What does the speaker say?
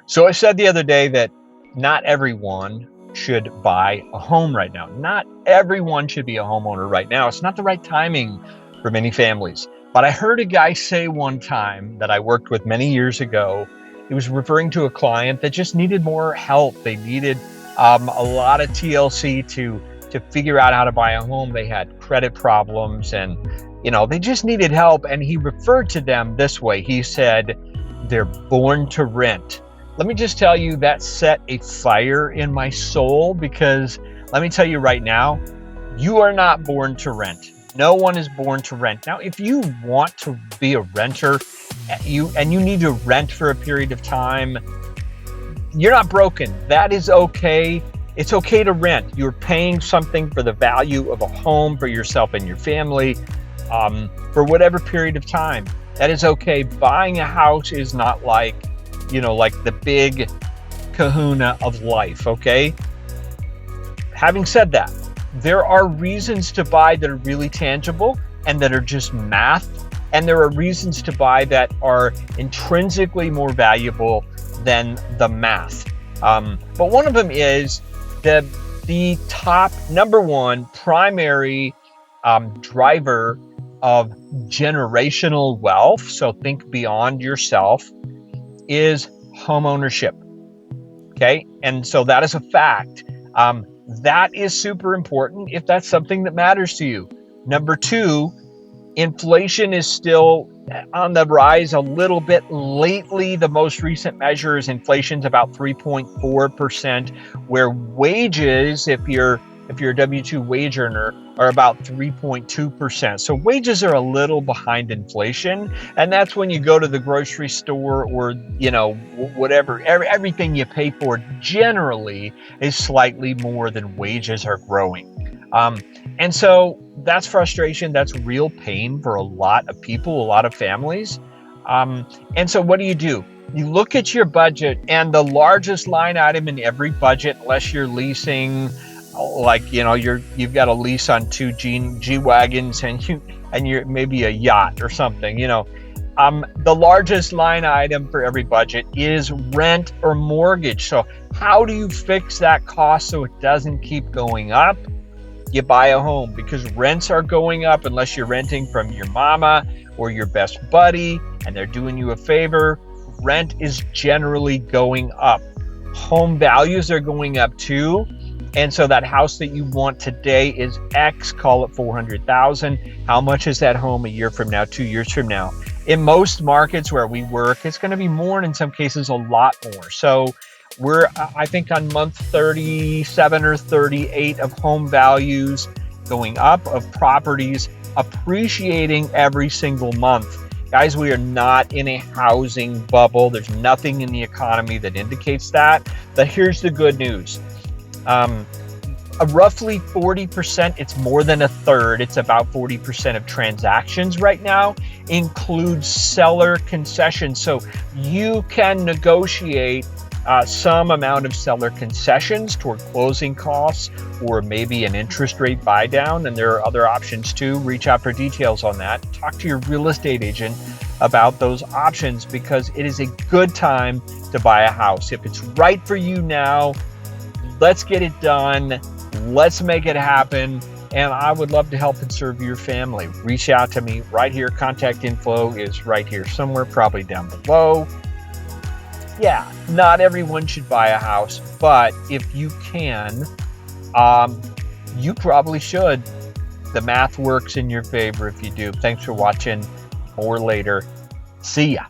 So I said the other day that not everyone should buy a home right now. Not everyone should be a homeowner right now. It's not the right timing for many families. But I heard a guy say one time that I worked with many years ago. He was referring to a client that just needed more help. They needed a lot of TLC to figure out how to buy a home. They had credit problems and they just needed help. And he referred to them this way. He said, they're born to rent. Let me just tell you, that set a fire in my soul, because let me tell you right now, you are not born to rent. No one is born to rent. Now, if you want to be a renter, you need to rent for a period of time, you're not broken. That is okay. It's okay to rent. You're paying something for the value of a home for yourself and your family for whatever period of time. That is okay. Buying a house is not like the big kahuna of life, okay? Having said that, there are reasons to buy that are really tangible and that are just math, and there are reasons to buy that are intrinsically more valuable than the math. But one of them is the top number one primary driver of generational wealth, so think beyond yourself, is homeownership. Okay, and so that is a fact. That is super important if that's something that matters to you. Number two, inflation is still on the rise a little bit lately. The most recent measure is inflation's about 3.4%, where wages, if you're a W-2 wage earner, are about 3.2%. So wages are a little behind inflation. And that's when you go to the grocery store or, whatever, everything you pay for generally is slightly more than wages are growing. And so that's frustration. That's real pain for a lot of people, a lot of families. And so what do? You look at your budget, and the largest line item in every budget, unless you're leasing, like you've got a lease on two G-Wagons and you're maybe a yacht or something, the largest line item for every budget is rent or mortgage. So how do you fix that cost so it doesn't keep going up? You buy a home, because rents are going up unless you're renting from your mama or your best buddy and they're doing you a favor. Rent is generally going up. Home values are going up too. And so that house that you want today is X, call it 400,000. How much is that home a year from now, 2 years from now? In most markets where we work, it's going to be more, and in some cases a lot more. So we're, I think, on month 37 or 38 of home values going up, of properties appreciating every single month. Guys, we are not in a housing bubble. There's nothing in the economy that indicates that. But here's the good news. Roughly 40%, it's more than a third, it's about 40% of transactions right now include seller concessions. So you can negotiate some amount of seller concessions toward closing costs, or maybe an interest rate buy down. And there are other options too. Reach out for details on that. Talk to your real estate agent about those options, because it is a good time to buy a house. If it's right for you now, let's get it done. Let's make it happen. And I would love to help and serve your family. Reach out to me right here. Contact info is right here somewhere, probably down below. Yeah, not everyone should buy a house, but if you can, you probably should. The math works in your favor if you do. Thanks for watching. More later. See ya.